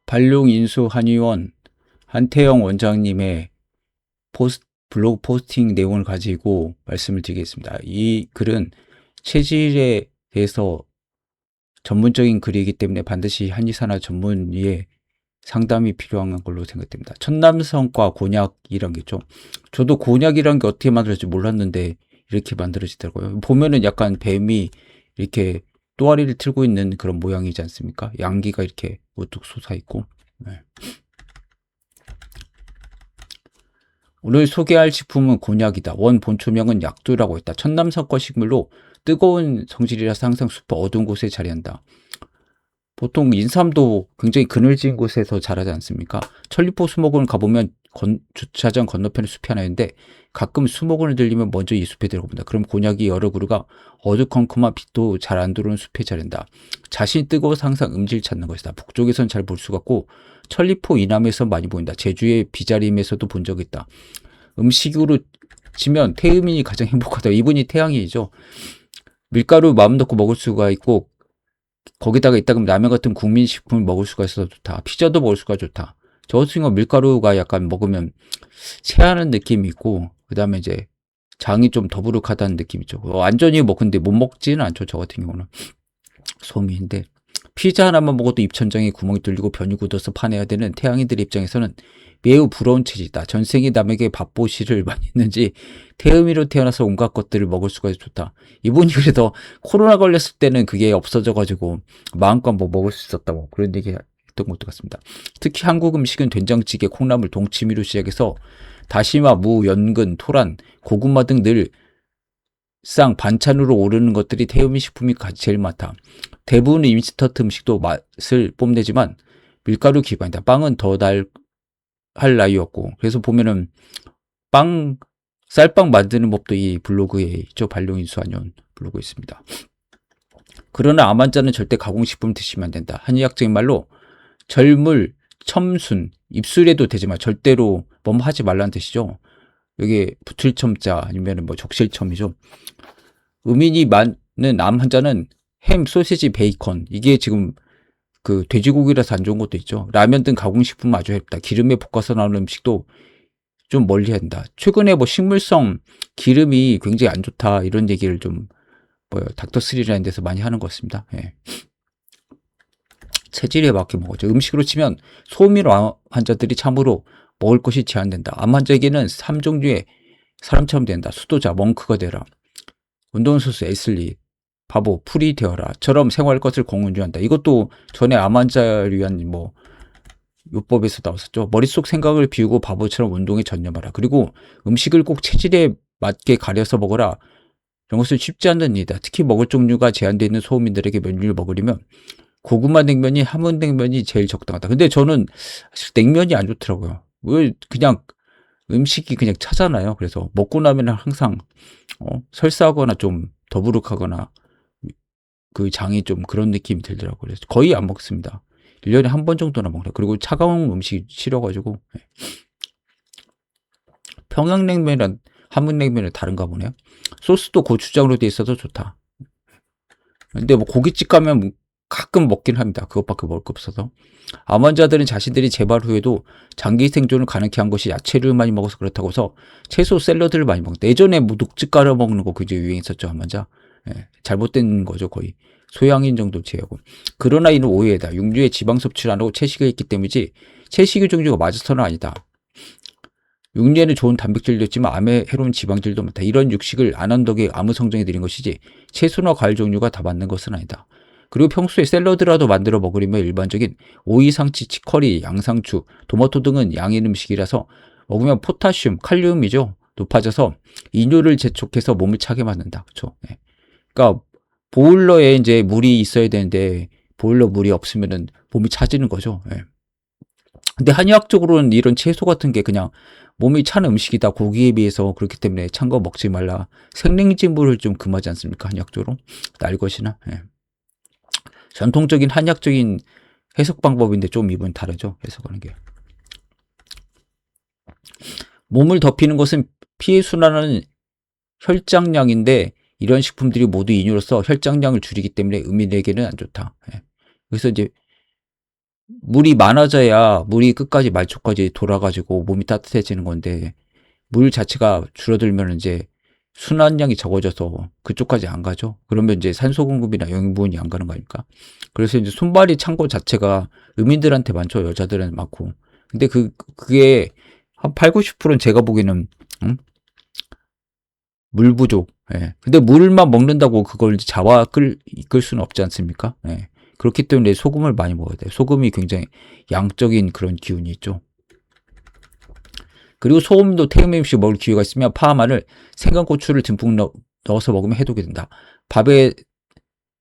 발룡 인수 한의원 한태영 원장님의 블로그 포스팅 내용을 가지고 말씀을 드리겠습니다. 이 글은 체질에 대해서 전문적인 글이기 때문에 반드시 한의사나 전문의의 상담이 필요한 걸로 생각됩니다. 천남성과 곤약이란 게 있죠. 저도 곤약이란 게 어떻게 만들어질지 몰랐는데 이렇게 만들어지더라고요. 보면은 약간 뱀이 이렇게 또아리를 틀고 있는 그런 모양이지 않습니까? 양기가 이렇게 우뚝 솟아있고. 네. 오늘 소개할 식품은 곤약이다. 원 본초명은 약두라고 했다. 천남성과 식물로 뜨거운 성질이라서 항상 숲 어두운 곳에 자리한다. 보통 인삼도 굉장히 그늘진 곳에서 자라지 않습니까? 천리포 수목원 가보면 주차장 건너편에 숲이 하나 있는데 가끔 수목원을 들리면 먼저 이 숲에 들어갑니다. 그럼 곤약이 여러 그루가 어두컴컴한 빛도 잘 안 들어오는 숲에 자란다. 자신이 뜨거워서 항상 음질 찾는 것이다. 북쪽에선 잘 볼 수가 없고 천리포 이남에서 많이 보인다. 제주의 비자림에서도 본 적이 있다. 음식으로 치면 태음인이 가장 행복하다. 이분이 태양이죠. 밀가루 마음 놓고 먹을 수가 있고 거기다가 이따금 라면 같은 국민식품을 먹을 수가 있어서 좋다. 피자도 먹을 수가 좋다. 저 같은 경우 밀가루가 약간 먹으면 체하는 느낌이 있고 그 다음에 이제 장이 좀 더부룩하다는 느낌이 있죠. 완전히 뭐 근데 못 먹지는 않죠. 저 같은 경우는 소미인데 피자 하나만 먹어도 입천장에 구멍이 뚫리고 변이 굳어서 파내야 되는 태양인들 입장에서는 매우 부러운 체질이다. 전생에 남에게 밥보시를 많이 했는지 태음이로 태어나서 온갖 것들을 먹을 수가 좋다. 이분이 그래도 코로나 걸렸을 때는 그게 없어져가지고 마음껏 뭐 먹을 수 있었다고 그런 얘기 했던 것도 같습니다. 특히 한국 음식은 된장찌개, 콩나물, 동치미로 시작해서 다시마, 무, 연근, 토란, 고구마 등 늘 상 반찬으로 오르는 것들이 태음인 식품이 제일 많다. 대부분의 인스턴트 음식도 맛을 뽐내지만 밀가루 기반이다. 빵은 더 할 나위였고 그래서 보면은 쌀빵 만드는 법도 이 블로그에 있죠. 발룡인수 한의원 블로그에 있습니다. 그러나 암 환자는 절대 가공식품 드시면 안 된다. 한의학적인 말로 절물, 첨순, 입술에도 되지만 절대로 뭐뭐 하지 말라는 뜻이죠. 여기 붙을첨자 아니면 뭐 적실첨이죠. 음인이 많은 암 환자는 햄, 소시지, 베이컨 이게 지금 그 돼지고기라서 안 좋은 것도 있죠. 라면 등 가공식품 아주 해롭다. 기름에 볶아서 나오는 음식도 좀 멀리 한다. 최근에 뭐 식물성 기름이 굉장히 안 좋다 이런 얘기를 좀 닥터3라는 데서 많이 하는 것 같습니다. 예. 체질에 맞게 먹었죠. 음식으로 치면 소음인 환자들이 참으로 먹을 것이 제한된다. 암 환자에게는 3종류의 사람처럼 된다. 수도자, 멍크가 되라. 운동선수, 애슬리, 바보, 풀이 되어라처럼 생활할 것을 공유한다. 이것도 전에 암 환자를 위한 뭐 요법에서 나왔었죠. 머릿속 생각을 비우고 바보처럼 운동에 전념하라. 그리고 음식을 꼭 체질에 맞게 가려서 먹어라. 이런 것은 쉽지 않은 일이다. 특히 먹을 종류가 제한되어 있는 소음인들에게 메뉴를 먹으려면 고구마 냉면이 함흥 냉면이 제일 적당하다. 근데 저는 사실 냉면이 안 좋더라고요. 왜 그냥 음식이 그냥 차잖아요. 그래서 먹고 나면 항상 설사하거나 좀 더부룩하거나 그 장이 좀 그런 느낌이 들더라고요. 그래서 거의 안 먹습니다. 1년에 한 번 정도나 먹어요. 그리고 차가운 음식 싫어가지고. 평양냉면이랑 함흥냉면은 다른가 보네요. 소스도 고추장으로 돼 있어서 좋다. 근데 뭐 고깃집 가면 가끔 먹긴 합니다. 그것밖에 먹을 거 없어서. 암 환자들은 자신들이 재발 후에도 장기 생존을 가능케 한 것이 야채를 많이 먹어서 그렇다고 해서 채소 샐러드를 많이 먹는다. 예전에 뭐 녹즙 깔아 먹는 거 굉장히 유행했었죠. 암 환자. 잘못된 거죠. 거의. 소양인 정도 제하고. 그러나 이는 오해다. 육류의 지방 섭취를 안 하고 채식을 했기 때문이지 채식의 종류가 맞아서는 아니다. 육류에는 좋은 단백질도 있지만 암에 해로운 지방질도 많다. 이런 육식을 안 한 덕에 암의 성장이 느린 것이지 채소나 과일 종류가 다 맞는 것은 아니다. 그리고 평소에 샐러드라도 만들어 먹으려면 일반적인 오이, 상치, 치커리, 양상추, 토마토 등은 양인 음식이라서 먹으면 포타슘, 칼륨이죠. 높아져서 이뇨를 재촉해서 몸을 차게 만든다. 그렇죠? 그러니까 보일러에 이제 물이 있어야 되는데 보일러 물이 없으면은 몸이 차지는 거죠. 근데 한의학적으로는 이런 채소 같은 게 그냥 몸이 찬 음식이다. 고기에 비해서 그렇기 때문에 찬 거 먹지 말라. 생냉지물을 좀 금하지 않습니까? 한의학적으로. 날것이나. 전통적인 한의학적인 해석 방법인데 좀 이번 다르죠. 해석하는 게. 몸을 덮이는 것은 피해 순환하는 혈장량인데 이런 식품들이 모두 이뇨로서 혈장량을 줄이기 때문에 음인에게는 안 좋다. 그래서 이제 물이 많아져야 물이 끝까지 말초까지 돌아가지고 몸이 따뜻해지는 건데 물 자체가 줄어들면 이제 순환량이 적어져서 그쪽까지 안 가죠. 그러면 이제 산소 공급이나 영양분이 안 가는 거 아닙니까? 그래서 이제 손발이 찬 거 자체가 의민들한테 많죠. 여자들은 많고. 근데 그게 한 8, 90%는 제가 보기에는 물 부족. 예. 근데 물만 먹는다고 그걸 이제 이끌 수는 없지 않습니까? 예. 그렇기 때문에 소금을 많이 먹어야 돼요. 소금이 굉장히 양적인 그런 기운이 있죠. 그리고 소금도 태음의 음식 먹을 기회가 있으면 파, 마늘, 생강고추를 듬뿍 넣어서 먹으면 해독이 된다. 밥에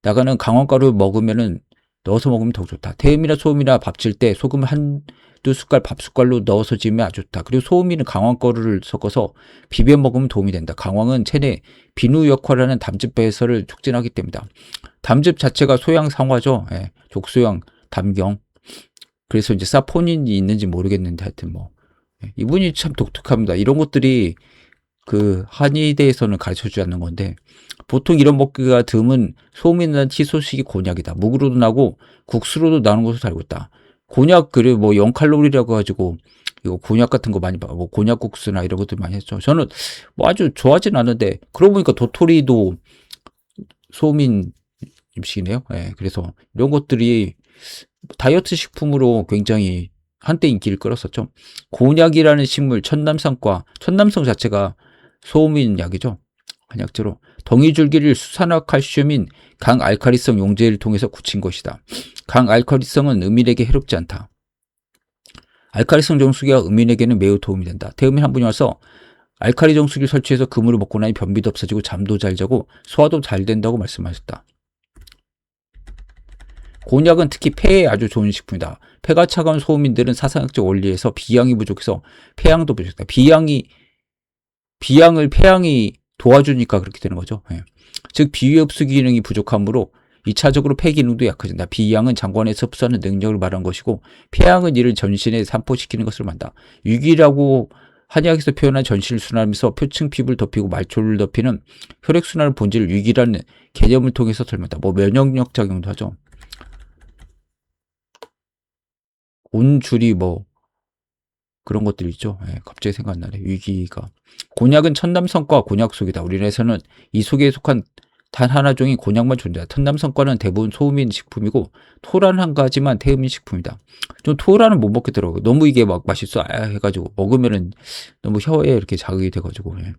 나가는 강황가루 먹으면은 넣어서 먹으면 더 좋다. 태음이나 소금이나 밥 질 때 소금을 한두 숟갈 밥 숟갈로 넣어서 지으면 아주 좋다. 그리고 소금이는 강황가루를 섞어서 비벼 먹으면 도움이 된다. 강황은 체내 비누 역할을 하는 담즙 배설을 촉진하기 때문이다. 담즙 자체가 소양상화죠. 예, 족소양, 담경. 그래서 이제 사포닌이 있는지 모르겠는데 하여튼 뭐 이분이 참 독특합니다. 이런 것들이 그 한의대에서는 가르쳐주지 않는 건데 보통 이런 먹기가 드문 소음이 나는 희소식이 곤약이다. 묵으로도 나고 국수로도 나는 것으로 알고 있다. 곤약 그리고 뭐 0칼로리라고 가지고 이거 곤약 같은 거 많이 봐. 뭐 곤약국수나 이런 것들 많이 했죠. 저는 뭐 아주 좋아하진 않는데 그러고 보니까 도토리도 소민 음식이네요. 예, 그래서 이런 것들이 다이어트 식품으로 굉장히 한때 인기를 끌었었죠. 곤약이라는 식물 천남성 자체가 소음인 약이죠. 한약재로 덩이줄기를 수산화칼슘인 강알칼리성 용제를 통해서 굳힌 것이다. 강알칼리성은 음인에게 해롭지 않다. 알칼리성 정수기가 음인에게는 매우 도움이 된다. 태음인 한 분이 와서 알칼리 정수기를 설치해서 그물을 먹고 나니 변비도 없어지고 잠도 잘 자고 소화도 잘 된다고 말씀하셨다. 곤약은 특히 폐에 아주 좋은 식품이다. 폐가 차가운 소음인들은 사상학적 원리에서 비양이 부족해서 폐양도 부족하다. 비양을 폐양이 도와주니까 그렇게 되는 거죠. 예. 즉 비위흡수 기능이 부족하므로 2차적으로 폐 기능도 약해진다. 비양은 장관에서 흡수하는 능력을 말한 것이고 폐양은 이를 전신에 산포시키는 것을 말한다. 유기라고 한의학에서 표현한 전신을 순환하면서 표층 피부를 덮이고 말초를 덮이는 혈액순환을 본질을 유기라는 개념을 통해서 설명한다. 뭐 면역력 작용도 하죠. 온줄이 뭐 그런 것들 있죠. 예, 갑자기 생각나네. 위기가. 곤약은 천남성과 곤약속이다. 우리나라에서는 이 속에 속한 단 하나 종인 곤약만 존재한다. 천남성과는 대부분 소음인 식품이고 토란 한 가지만 태음인 식품이다. 좀 토란은 못 먹겠더라고요. 너무 이게 막 맛있어 해가지고 먹으면은 너무 혀에 이렇게 자극이 돼가지고. 예.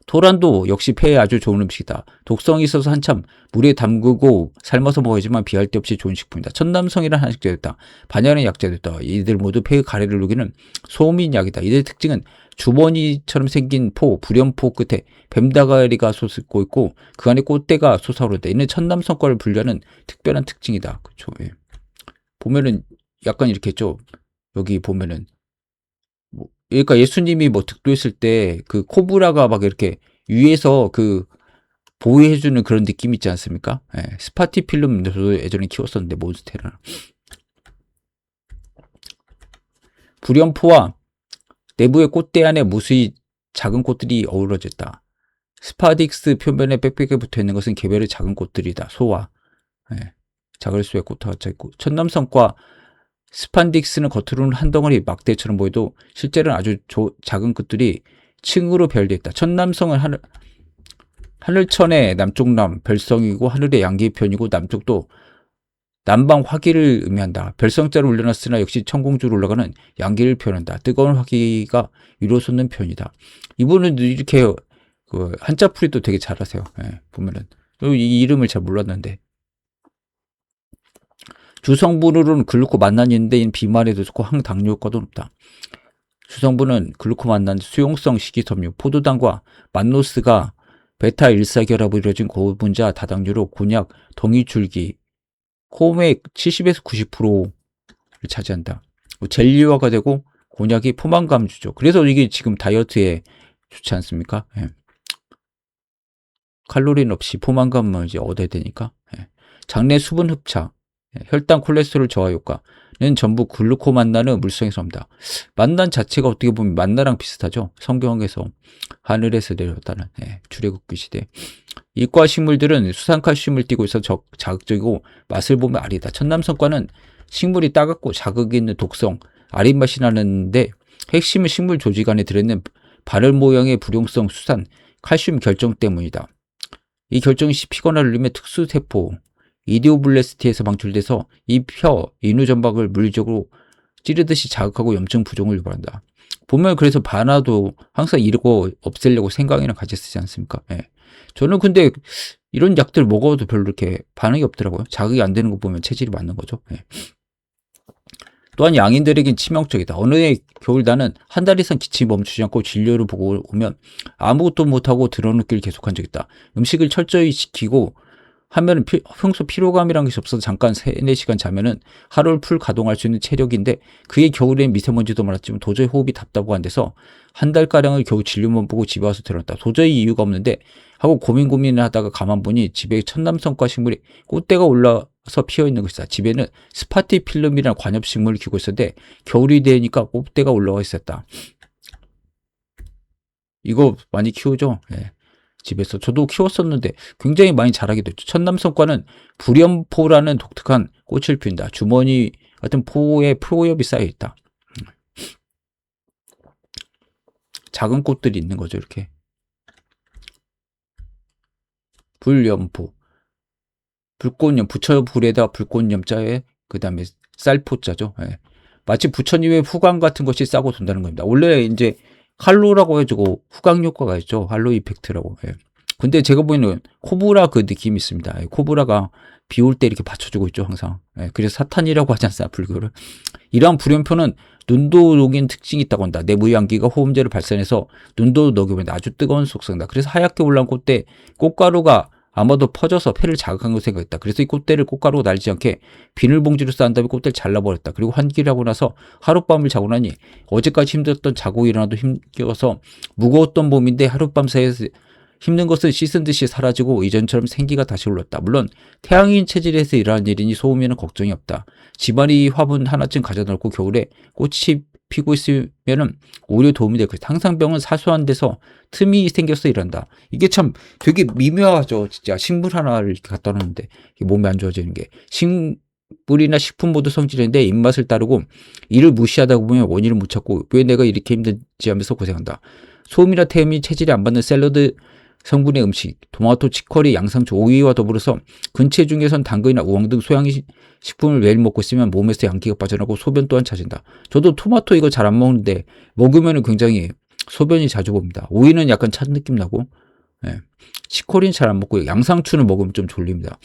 토란도 역시 폐에 아주 좋은 음식이다. 독성이 있어서 한참 물에 담그고 삶아서 먹어야지만 비할 데 없이 좋은 식품이다. 천남성이라는 한식재였다. 반야는 약재였다. 이들 모두 폐의 가래를 녹이는 소음인 약이다. 이들의 특징은 주머니처럼 생긴 불연포 끝에 뱀다가리가 솟고 있고 그 안에 꽃대가 솟아오른다. 이는 천남성과를 분류하는 특별한 특징이다. 그렇죠. 예. 보면은 약간 이렇게 좀 여기 보면은 그러니까 예수님이 뭐 득도했을 때 그 코브라가 막 이렇게 위에서 그 보호해주는 그런 느낌 있지 않습니까? 예, 스파티필름 저도 예전에 키웠었는데 몬스테라. 불연포와 내부의 꽃대 안에 무수히 작은 꽃들이 어우러졌다. 스파딕스 표면에 빽빽하게 붙어있는 것은 개별의 작은 꽃들이다. 소와 작을 수의 꽃과 같이 있고 천남성과 스판딕스는 겉으로는 한 덩어리 막대처럼 보여도 실제로는 아주 작은 꽃들이 층으로 별되어 있다. 천남성은 하늘천의 남쪽남 별성이고 하늘의 양기편이고 남쪽도 남방 화기를 의미한다. 별성자로 올려놨으나 역시 천공주로 올라가는 양기를 표현한다. 뜨거운 화기가 위로 솟는 편이다. 이분은 이렇게 그 한자풀이도 되게 잘하세요. 예, 보면은 이 이름을 잘 몰랐는데 주성분으로는 글루코만난인데 비만에도 좋고 항당뇨 효과도 높다. 주성분은 글루코만난, 수용성 식이섬유, 포도당과 만노스가 베타1사결합으로 이루어진 고분자 다당류로 곤약, 덩이줄기, 코음의 70에서 90%를 차지한다. 젤리화가 되고 곤약이 포만감 주죠. 그래서 이게 지금 다이어트에 좋지 않습니까? 예. 칼로리는 없이 포만감을 이제 얻어야 되니까. 예. 장내 수분 흡착, 혈당 콜레스테롤 저하 효과는 전부 글루코만난의 물성에서 옵니다. 만난 자체가 어떻게 보면 만나랑 비슷하죠. 성경에서 하늘에서 내려왔다는 출애굽기 시대. 이과 식물들은 수산칼슘을 띠고 있어 자극적이고 맛을 보면 알이다. 천남성과는 식물이 따갑고 자극이 있는 독성, 아린 맛이 나는데 핵심은 식물 조직 안에 들어있는 발열 모양의 불용성 수산, 칼슘 결정 때문이다. 이 결정이 씹히거나 눌리면 특수세포, 이디오블레스트에서 방출돼서 이 혀, 인후점박을 물리적으로 찌르듯이 자극하고 염증 부종을 유발한다. 보면 그래서 바나도 항상 이러고 없애려고 생강이랑 같이 쓰지 않습니까? 예. 저는 근데 이런 약들 먹어도 별로 이렇게 반응이 없더라고요. 자극이 안 되는 거 보면 체질이 맞는 거죠. 예. 또한 양인들에겐 치명적이다. 어느 해 겨울 나는 한 달 이상 기침이 멈추지 않고 진료를 보고 오면 아무것도 못하고 드러눕기를 계속한 적이 있다. 음식을 철저히 지키고 하면은 평소 피로감이란 것이 없어서 잠깐 3-4시간 자면은 하루를 풀 가동할 수 있는 체력인데 그의 겨울엔 미세먼지도 많았지만 도저히 호흡이 답답하고 안 돼서 한 달가량을 겨우 진료만 보고 집에 와서 들었다. 도저히 이유가 없는데 하고 고민을 하다가 가만 보니 집에 천남성과 식물이 꽃대가 올라서 피어있는 것이다. 집에는 스파티필름이라는 관엽식물을 키우고 있었는데 겨울이 되니까 꽃대가 올라와 있었다. 이거 많이 키우죠? 예. 집에서 저도 키웠었는데 굉장히 많이 자라게 됐죠. 천남성과는 불연포라는 독특한 꽃을 피운다. 주머니 같은 포에 표엽이 쌓여 있다. 작은 꽃들이 있는 거죠, 이렇게. 불연포. 불꽃염, 부처 불에다 불꽃염자에 그 다음에 쌀포자죠. 예. 마치 부처님의 후광 같은 것이 싸고 돈다는 겁니다. 원래 이제 할로라고 해가지고 후광 효과가 있죠. 할로 이펙트라고. 예. 근데 제가 보기에는 코브라 그 느낌이 있습니다. 예. 코브라가 비 올 때 이렇게 받쳐주고 있죠, 항상. 예. 그래서 사탄이라고 하지 않습니까, 불교를. 이러한 불연표는 눈도 녹인 특징이 있다고 한다. 내부의 양기가 호흡제를 발산해서 눈도 녹여버린다. 아주 뜨거운 속성이다. 그래서 하얗게 올라온 꽃대, 꽃가루가 아마도 퍼져서 폐를 자극한 것으로 생각했다. 그래서 이 꽃대를 꽃가루가 날지 않게 비닐봉지로 싼 다음에 꽃대를 잘라버렸다. 그리고 환기를 하고 나서 하룻밤을 자고 나니 어제까지 힘들었던 자고 일어나도 힘겨워서 무거웠던 봄인데 하룻밤 사이에서 힘든 것은 씻은 듯이 사라지고 이전처럼 생기가 다시 올랐다. 물론 태양인 체질에서 일어난 일이니 소음에는 걱정이 없다. 집안이 화분 하나쯤 가져다 놓고 겨울에 꽃이 피고 있으면은 오히려 도움이 될 것이다. 항상병은 사소한 데서 틈이 생겨서 일어난다. 이게 참 되게 미묘하죠. 진짜 식물 하나를 이렇게 갖다 놓는데 몸이 안 좋아지는 게. 식물이나 식품 모두 성질인데 입맛을 따르고 이를 무시하다 보면 원인을 못 찾고 왜 내가 이렇게 힘든지 하면서 고생한다. 소음이나 태음이 체질이 안 받는 샐러드 성분의 음식, 토마토, 치커리, 양상추, 오이와 더불어서 근체 중에선 당근이나 우엉 등 소양식 식품을 매일 먹고 있으면 몸에서 양기가 빠져나고 소변 또한 차진다. 저도 토마토 이거 잘 안 먹는데 먹으면 굉장히 소변이 자주 봅니다. 오이는 약간 찬 느낌 나고, 예. 치커리는 잘 안 먹고 양상추는 먹으면 좀 졸립니다.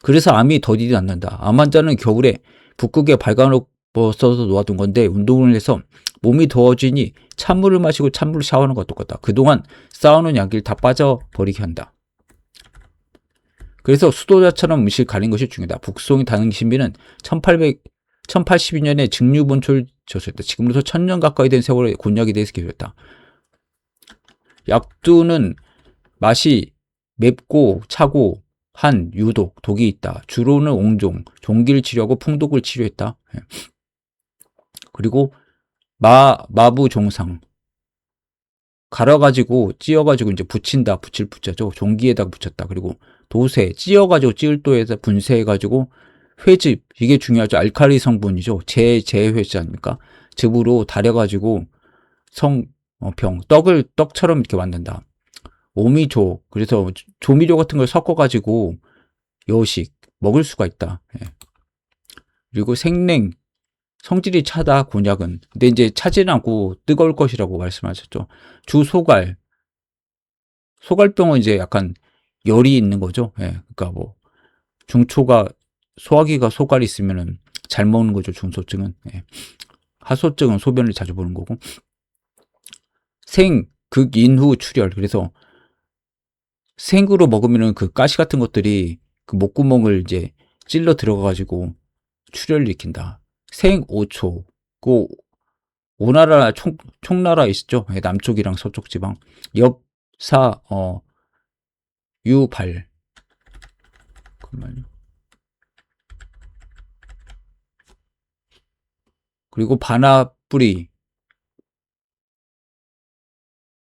그래서 암이 더디도 안 난다. 암 환자는 겨울에 북극에 발가벗어서 놓아둔 건데 운동을 해서 몸이 더워지니 찬물을 마시고 찬물을 샤워하는 것과 똑같다. 그동안 쌓아놓은 양기를 다 빠져버리게 한다. 그래서 수도자처럼 음식을 가린 것이 중요하다. 북송이 당신비는 1082년에 증류본초를 저술했다. 지금부터 1000년 가까이 된 세월에 곤약에 대해서 기술했다. 약두는 맛이 맵고 차고 한 유독, 독이 있다. 주로는 옹종, 종기를 치료하고 풍독을 치료했다. 그리고 마부종상. 갈아가지고 찧어가지고 이제 붙인다. 붙일 붙자죠. 종기에다가 붙였다. 그리고 도세, 찧어가지고 찌을도에다 분쇄해가지고 회즙, 이게 중요하죠. 알칼리 성분이죠. 제회지 아닙니까? 즙으로 달여가지고 병, 떡처럼 이렇게 만든다. 오미조, 그래서 조미료 같은 걸 섞어가지고 여식 먹을 수가 있다. 예. 그리고 생냉, 성질이 차다, 곤약은. 근데 이제 차지는 않고 뜨거울 것이라고 말씀하셨죠. 주소갈, 소갈병은 이제 약간 열이 있는 거죠. 예. 그러니까 뭐 중초가 소화기가 소갈이 있으면은 잘 먹는 거죠. 중소증은. 예. 하소증은 소변을 자주 보는 거고. 극인후 출혈. 그래서 생으로 먹으면은 그 가시 같은 것들이 그 목구멍을 이제 찔러 들어가가지고 출혈을 일으킨다. 생오초. 그 오나라 총나라 있죠. 남쪽이랑 서쪽 지방. 엽사 유발. 그리고 바나뿌리.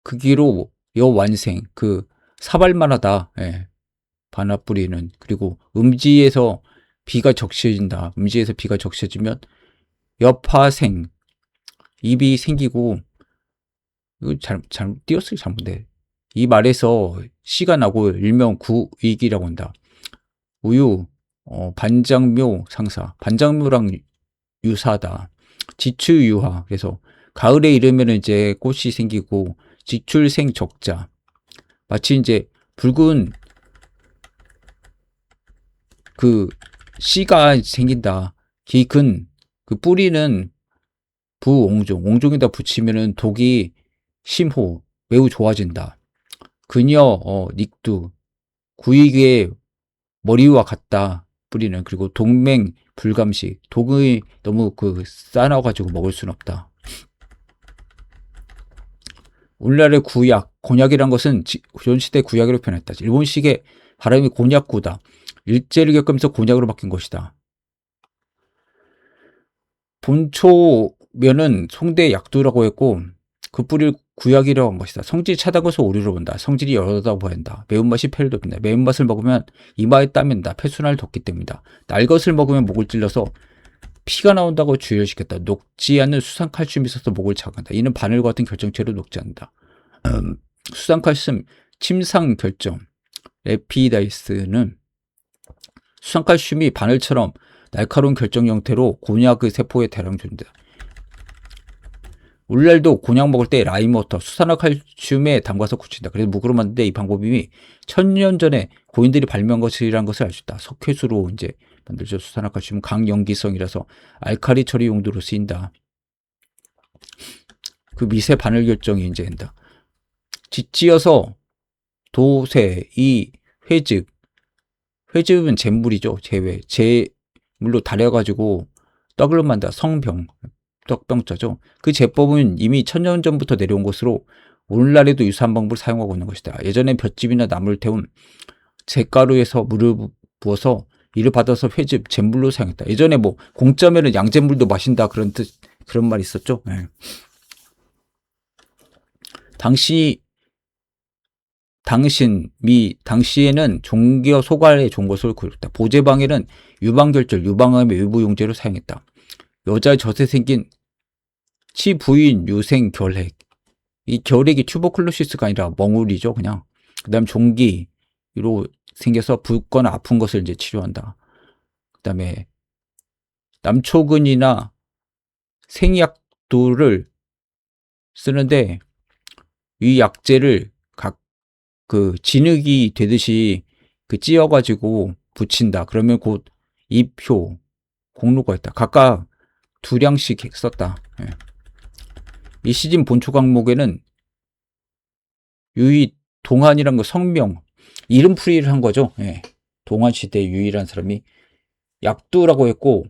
크기로 여완생. 그 사발만하다. 예. 바나뿌리는. 그리고 음지에서 비가 적셔진다. 음지에서 비가 적셔지면 여파생, 입이 생기고, 이거 잘못 띄었어요, 잘못돼. 이 말에서 씨가 나고 일명 구익이라고 한다. 우유, 반장묘 상사, 반장묘랑 유사하다. 지추유화. 그래서 가을에 이르면 이제 꽃이 생기고 지출생 적자. 마치 이제 붉은 그 씨가 생긴다. 기근 그 뿌리는 부옹종, 옹종에다 붙이면은 독이 심호 매우 좋아진다. 그녀 닉두 구익의 머리와 같다. 뿌리는 그리고 동맹 불감식 독이 너무 싸나가지고 먹을 순 없다. 오늘날의 구약, 곤약이란 것은 조선시대 구약으로 표현했다. 일본식의 발음이 곤약구다. 일제를 겪으면서 곤약으로 바뀐 것이다. 본초면은 송대 약두라고 했고 그 뿌리를 구약이라고 한 것이다. 성질 차다고서 오류로 본다. 성질이 여러다 보인다. 매운맛이 폐를 돋는다. 매운맛을 먹으면 이마에 땀이 난다. 폐순환을 돋기 때문이다. 날 것을 먹으면 목을 찔러서 피가 나온다고 주의시켰다. 녹지 않는 수산칼슘이 있어서 목을 자극한다. 이는 바늘과 같은 결정체로 녹지 않는다. 수산칼슘 침상 결정 에피다이스는 수산칼슘이 바늘처럼 날카로운 결정 형태로 곤약의 세포에 대량 존재다. 오늘날도 곤약 먹을 때 라임워터, 수산화칼슘에 담가서 굳힌다. 그래서 묵으로 만드는데 이 방법이 1000년 전에 고인들이 발명한 것이라는 것을 알 수 있다. 석회수로 이제 만들죠. 수산화칼슘은 강염기성이라서 알칼리 처리 용도로 쓰인다. 그 미세 바늘 결정이 이제 된다. 짓지어서 도세, 이 회즙, 회즙은 잿물이죠. 제외, 제물로 달여가지고 떡을 만다. 성병, 떡병자죠. 그 제법은 이미 1000년 전부터 내려온 것으로 오늘날에도 유사한 방법을 사용하고 있는 것이다. 예전엔 볏짚이나 나무를 태운 잿가루에서 물을 부어서 이를 받아서 회즙, 잿물로 사용했다. 예전에 뭐 공짜면은 양잿물도 마신다 그런 말이 있었죠. 네. 당시에는 종교 소갈에 좋은 것을 그렸다. 보제방에는 유방결절, 유방암의 외부 용제로 사용했다. 여자의 젖에 생긴 치부인 유생 결핵. 이 결핵이 튜버클로시스가 아니라 멍울이죠, 그냥. 그 다음 종기로 생겨서 붓거나 아픈 것을 이제 치료한다. 그 다음에 남초근이나 생약도를 쓰는데 이 약재를 각 진흙이 되듯이 찧어가지고 붙인다. 그러면 곧 잎효, 공로가 있다. 각각 2량씩 썼다. 예. 이 시즌 본초 강목에는 유이 동한이란 거 성명, 이름풀이를 한 거죠. 예. 동한 시대 유이라는 사람이 약두라고 했고,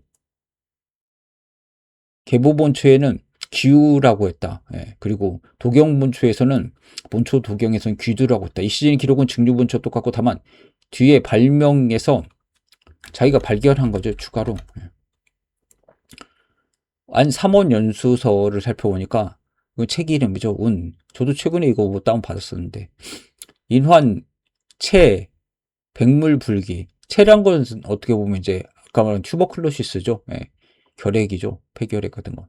계보본초에는 귀우라고 했다. 예. 그리고 도경본초에서는 본초 도경에서는 귀두라고 했다. 이 시즌 기록은 증류본초 똑같고 다만 뒤에 발명에서 자기가 발견한 거죠. 추가로. 예. 안 삼원연수서를 살펴보니까 책 이름이죠. 저도 최근에 이거 뭐 다운 받았었는데 인환, 체, 백물불기. 체란 건 어떻게 보면 이제 아까 말한 튜버클로시스죠. 예. 결핵이죠. 폐결핵 같은 거.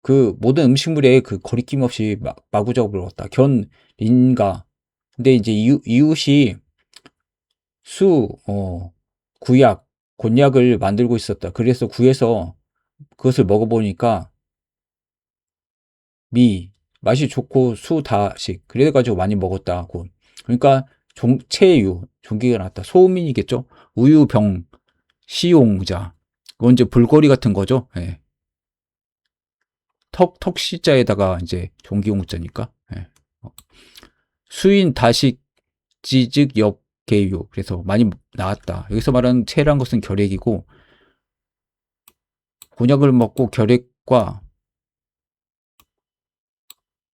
그 모든 음식물에 거리낌 없이 마구작업을 넣었다. 린가. 근데 이제 이웃이 구약, 곤약을 만들고 있었다. 그래서 구해서 그것을 먹어보니까 맛이 좋고 수다식 그래가지고 많이 먹었다고. 그러니까 체유 종기가 나왔다. 소음인이겠죠. 우유병 시용자 이건 이제 불거리 같은 거죠. 예. 턱시자에다가 이제 종기용자니까. 예. 수인 다식 지즉 엽계유 그래서 많이 나왔다. 여기서 말하는 체란 것은 결핵이고 곤약을 먹고 결핵과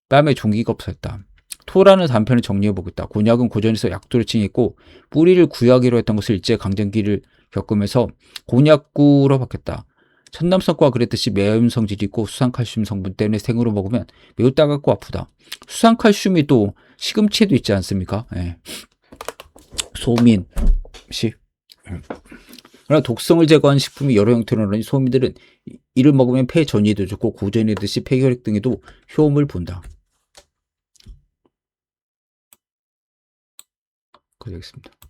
뺨에 종기가 없었다. 토라는 단편을 정리해보겠다. 곤약은 고전에서 약도를 칭했고 뿌리를 구약이로 했던 것을 일제강점기를 겪으면서 곤약구로 바뀌었다. 천남성과 그랬듯이 매운 성질이 있고 수산칼슘 성분 때문에 생으로 먹으면 매우 따갑고 아프다. 수산칼슘이 또 시금치에도 있지 않습니까? 예. 소민식 그러나 독성을 제거하는 식품이 여러 형태로 나오니 소민들은 이를 먹으면 폐 전이에도 좋고 고전이듯이 폐결핵 등에도 효험을 본다. 그렇습니다.